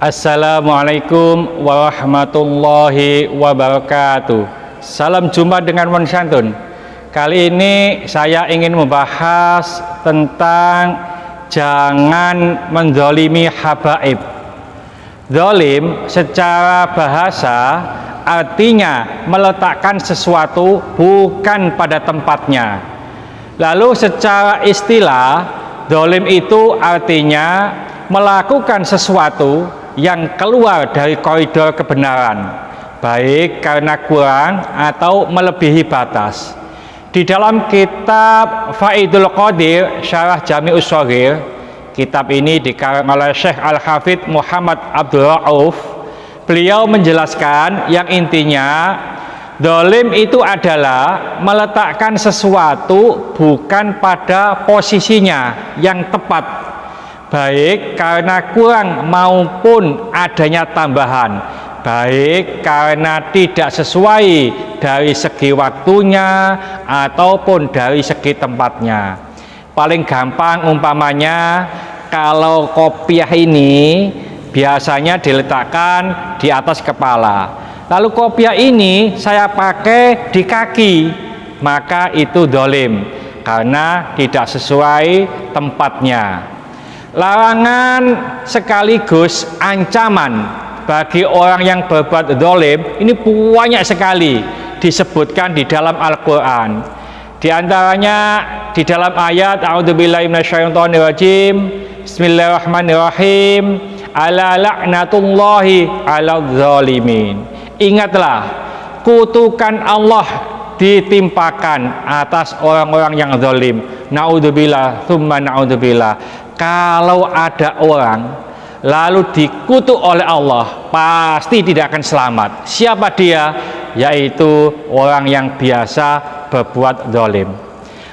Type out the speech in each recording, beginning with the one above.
Assalamualaikum warahmatullahi wabarakatuh. Salam jumpa dengan Mon Santun. Kali ini saya ingin membahas tentang jangan menzalimi habaib. Zalim secara bahasa artinya meletakkan sesuatu bukan pada tempatnya. Lalu secara istilah, zalim itu artinya melakukan sesuatu yang keluar dari koridor kebenaran, baik karena kurang atau melebihi batas. Di dalam kitab Faidul Qadir Syarah Jami'us Shaghir, kitab ini dikarang oleh Syekh Al-Hafidz Muhammad Abdul Rauf, beliau menjelaskan yang intinya zalim itu adalah meletakkan sesuatu bukan pada posisinya yang tepat, baik karena kurang maupun adanya tambahan, baik karena tidak sesuai dari segi waktunya ataupun dari segi tempatnya. Paling gampang umpamanya, kalau kopiah ini biasanya diletakkan di atas kepala, lalu kopiah ini saya pakai di kaki, maka itu zalim karena tidak sesuai tempatnya. Larangan sekaligus ancaman bagi orang yang berbuat zalim ini banyak sekali disebutkan di dalam Al-Quran. Di antaranya di dalam ayat A'udzubillahi minasyaitonirrajim, Bismillahirrahmanirrahim, ala la'natullahi ala zalimin. Ingatlah, kutukan Allah ditimpakan atas orang-orang yang zalim. Na'udzubillah, tsumma na'udzubillah. Kalau ada orang lalu dikutuk oleh Allah, pasti tidak akan selamat. Siapa dia? Yaitu orang yang biasa berbuat zalim.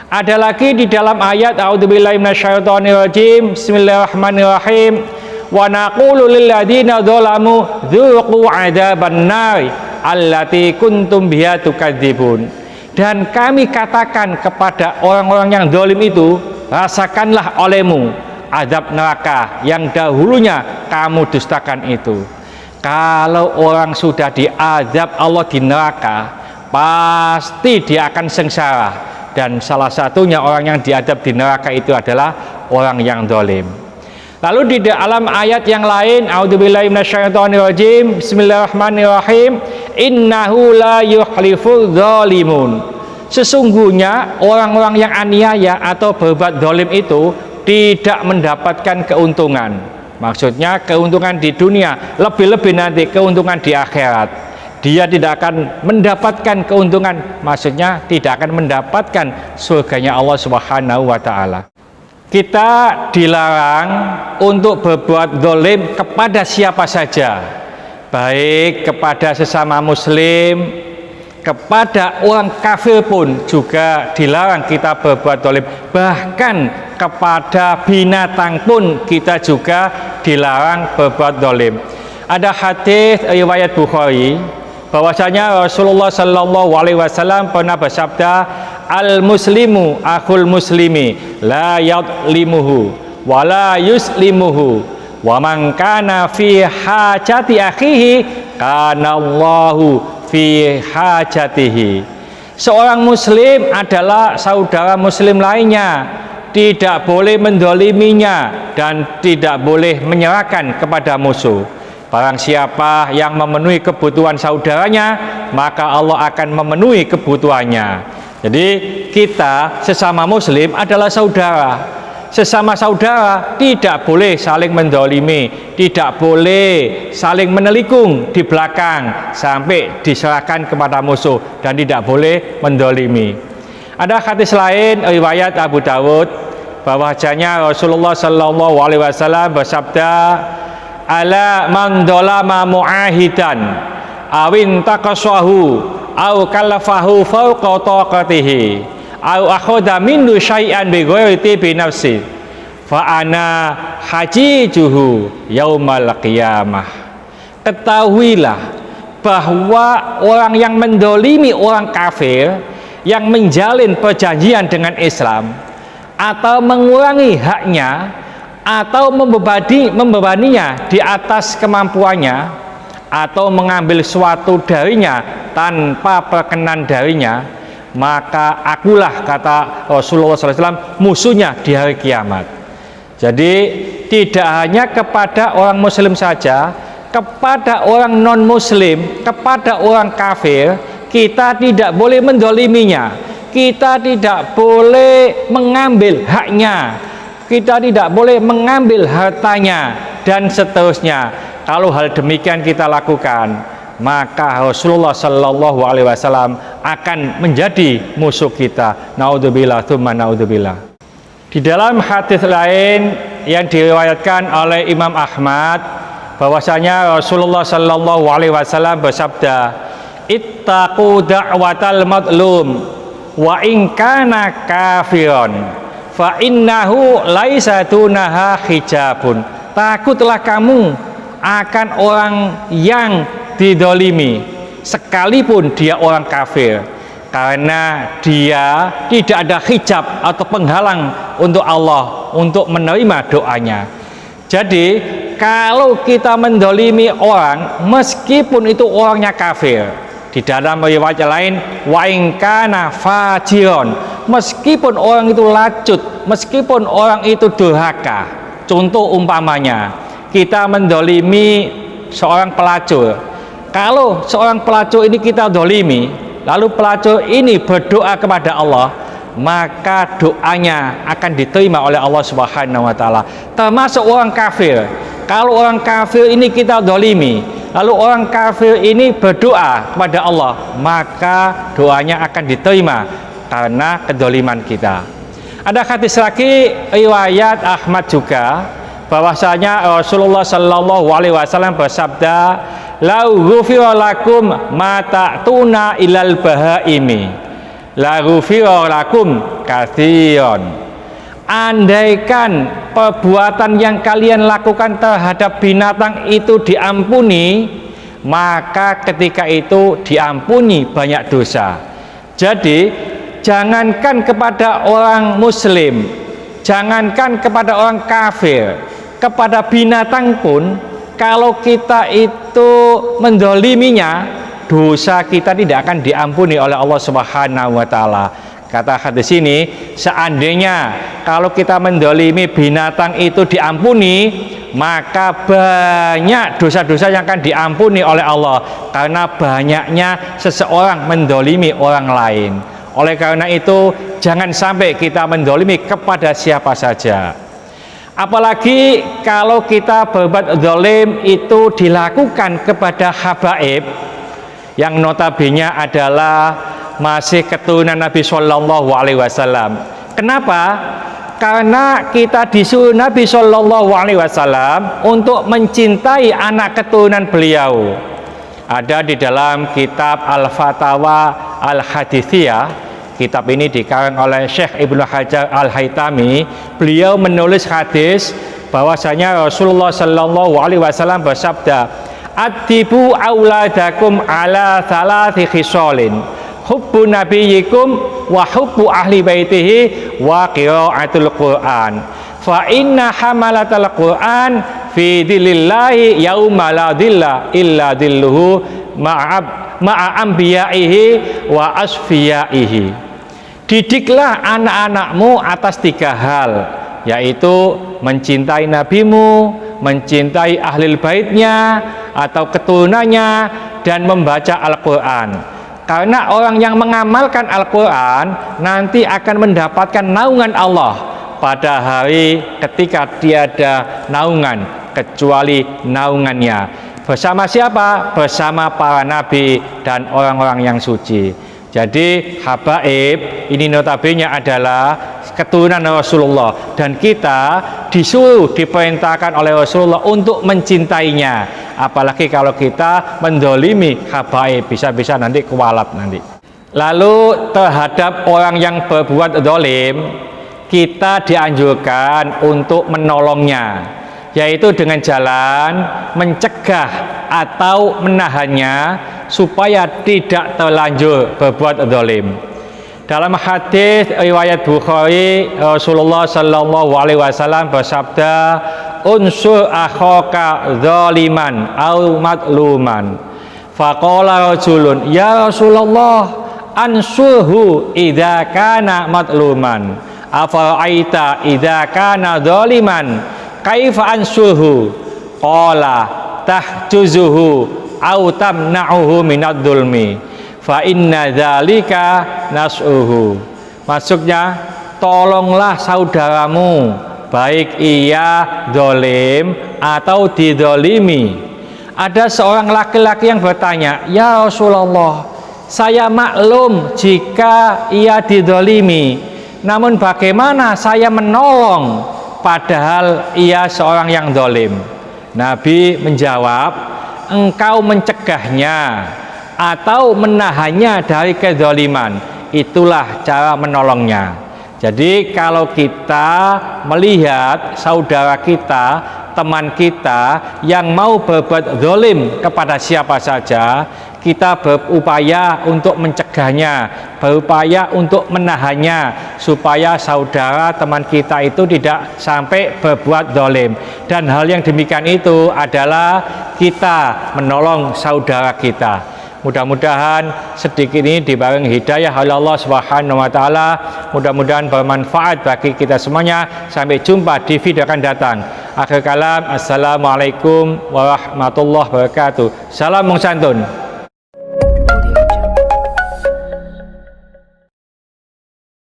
Ada lagi di dalam ayat A'udzubillahi minasyaitonirrajim, Bismillahirrahmanirrahim, wa naqulu lil ladzina dzalamu dzuqu 'adzaban nar allati kuntum biha tukadzibun. Dan kami katakan kepada orang-orang yang zalim itu, rasakanlah olehmu azab neraka yang dahulunya kamu dustakan itu. Kalau orang sudah diazab Allah di neraka, pasti dia akan sengsara, dan salah satunya orang yang diazab di neraka itu adalah orang yang zalim. Lalu di dalam ayat yang lain, A'udzubillahi minasyaitonirrajim, Bismillahirrahmanirrahim, innahu la yuhliful zalimun. Sesungguhnya orang-orang yang aniaya atau berbuat zalim itu tidak mendapatkan keuntungan. Maksudnya keuntungan di dunia, lebih-lebih nanti keuntungan di akhirat. Dia tidak akan mendapatkan keuntungan, maksudnya tidak akan mendapatkan surganya Allah Subhanahu wa ta'ala. Kita dilarang untuk berbuat zalim kepada siapa saja, baik kepada sesama muslim, kepada orang kafir pun juga dilarang kita berbuat zalim. Bahkan kepada binatang pun kita juga dilarang berbuat zalim. Ada hadis riwayat Bukhari bahwasanya Rasulullah Shallallahu Alaihi Wasallam pernah bersabda, al muslimu akhul muslimi la yadlimuhu wa la yuslimuhu wa man kana fi hajati akhihi kana Allahu fi hajatihi. Seorang muslim adalah saudara muslim lainnya, tidak boleh mendoliminya dan tidak boleh menyerahkan kepada musuh. Barang siapa yang memenuhi kebutuhan saudaranya, maka Allah akan memenuhi kebutuhannya. Jadi kita sesama muslim adalah saudara. Sesama saudara tidak boleh saling mendolimi, tidak boleh saling menelikung di belakang sampai diserahkan kepada musuh, dan tidak boleh mendolimi. Ada hadis lain riwayat Abu Dawud bahwasanya Rasulullah Shallallahu Alaihi Wasallam bersabda, ala man dolama mu'ahidan awin taqasahu aw kallafahu fawqa taqatihi au akhoda mindu syai'an bi ghairi tibi nafsi fa ana hajijuhu yaumal qiyamah. Ketahuilah bahwa orang yang mendolimi orang kafir, yang menjalin perjanjian dengan Islam atau mengurangi haknya, atau membebaninya di atas kemampuannya, atau mengambil suatu darinya tanpa perkenan darinya, maka akulah, kata Rasulullah SAW, musuhnya di hari kiamat. Jadi tidak hanya kepada orang muslim saja, kepada orang non muslim, kepada orang kafir, kita tidak boleh mendoliminya, kita tidak boleh mengambil haknya, kita tidak boleh mengambil hartanya, dan seterusnya. Kalau hal demikian kita lakukan, maka Rasulullah Shallallahu Alaihi Wasallam akan menjadi musuh kita. Naudzubillah, tsumma naudzubillah. Di dalam hadis lain yang diriwayatkan oleh Imam Ahmad, bahwasanya Rasulullah Shallallahu Alaihi Wasallam bersabda, ittaqu da'watal madlum wa in kana kafiron fa innahu laisa dunaha hijabun. Takutlah kamu akan orang yang didolimi sekalipun dia orang kafir, karena dia tidak ada hijab atau penghalang untuk Allah untuk menerima doanya. Jadi kalau kita mendolimi orang meskipun itu orangnya kafir, di dalam riwayat lain wa in kana fajiron, meskipun orang itu lacut, meskipun orang itu durhaka. Contoh umpamanya, kita mendolimi seorang pelacur. Kalau seorang pelacur ini kita dolimi, lalu pelacur ini berdoa kepada Allah, maka doanya akan diterima oleh Allah Subhanahu wa Ta'ala. Termasuk orang kafir. Kalau orang kafir ini kita dolimi, lalu orang kafir ini berdoa kepada Allah, maka doanya akan diterima karena kedoliman kita. Ada hadis lagi riwayat Ahmad juga, bahwasanya Rasulullah Shallallahu Alaihi Wasallam bersabda, lau ghufira lakum ma ta'tuna ilal bahaimi la ghufira lakum katsiran. Andaikan perbuatan yang kalian lakukan terhadap binatang itu diampuni, maka ketika itu diampuni banyak dosa. Jadi jangankan kepada orang muslim, jangankan kepada orang kafir, kepada binatang pun kalau kita itu mendoliminya, dosa kita tidak akan diampuni oleh Allah Subhanahu wa Ta'ala. Kata hadis ini, seandainya kalau kita mendolimi binatang itu diampuni, maka banyak dosa-dosa yang akan diampuni oleh Allah, karena banyaknya seseorang mendolimi orang lain. Oleh karena itu, jangan sampai kita mendolimi kepada siapa saja. Apalagi kalau kita berbuat zalim itu dilakukan kepada habaib yang notabene adalah masih keturunan Nabi Shallallahu Alaihi Wasallam. Kenapa? Karena kita disuruh Nabi Shallallahu Alaihi Wasallam untuk mencintai anak keturunan beliau. Ada di dalam kitab Al-Fatawa Al-Hadithiyah. Kitab ini dikarang oleh Syekh Ibnu Hajar Al-Haytami. Beliau menulis hadis bahwasanya Rasulullah Shallallahu Alaihi Wasallam bersabda, "Adibu auladakum ala thalathi khisalin, hubbu nabiyikum wa hubbu ahli baitihi wa qiraatul Qur'an. Fa inna hamalatal Qur'an fi dilillahi yauma la dilla illa dilluhu ma'a anbiya'ihi wa asfiyaihi." Didiklah anak-anakmu atas 3 hal, yaitu mencintai nabimu, mencintai ahli baitnya atau keturunannya, dan membaca Al-Quran. Karena orang yang mengamalkan Al-Quran nanti akan mendapatkan naungan Allah pada hari ketika tiada naungan kecuali naungannya. Bersama siapa? Bersama para nabi dan orang-orang yang suci. Jadi habaib ini notabene adalah keturunan Rasulullah, dan kita disuruh, diperintahkan oleh Rasulullah untuk mencintainya. Apalagi kalau kita mendolimi habaib, bisa-bisa nanti kualat nanti. Lalu terhadap orang yang berbuat dolim, kita dianjurkan untuk menolongnya, yaitu dengan jalan mencegah atau menahannya supaya tidak terlanjur berbuat dolim. Dalam hadis riwayat Bukhari, Rasulullah sallallahu alaihi wasallam bersabda, unsur akhaka zaliman au madluman. Faqala rajulun, ya Rasulullah, ansurhu idza kana madluman, afara'aita idza kana zaliman, kaifa ansurhu? Qala tahjuzuhu au tamna'uhu minadz zulmi, fa inna dzalika nas'uhu. Maksudnya, tolonglah saudaramu, baik ia zalim atau dizalimi. Ada seorang laki-laki yang bertanya, ya Rasulullah, saya maklum jika ia dizalimi, namun bagaimana saya menolong padahal ia seorang yang zalim? Nabi menjawab, engkau mencegahnya atau menahannya dari kezaliman, itulah cara menolongnya. Jadi kalau kita melihat saudara kita, teman kita yang mau berbuat zalim kepada siapa saja, kita berupaya untuk mencegahnya, berupaya untuk menahannya, supaya saudara teman kita itu tidak sampai berbuat zalim. Dan hal yang demikian itu adalah kita menolong saudara kita. Mudah-mudahan sedikit ini dibarengi hidayah oleh Allah Subhanahu wa taala. Mudah-mudahan bermanfaat bagi kita semuanya. Sampai jumpa di video akan datang. Akhir kalam, assalamualaikum warahmatullahi wabarakatuh. Salam santun.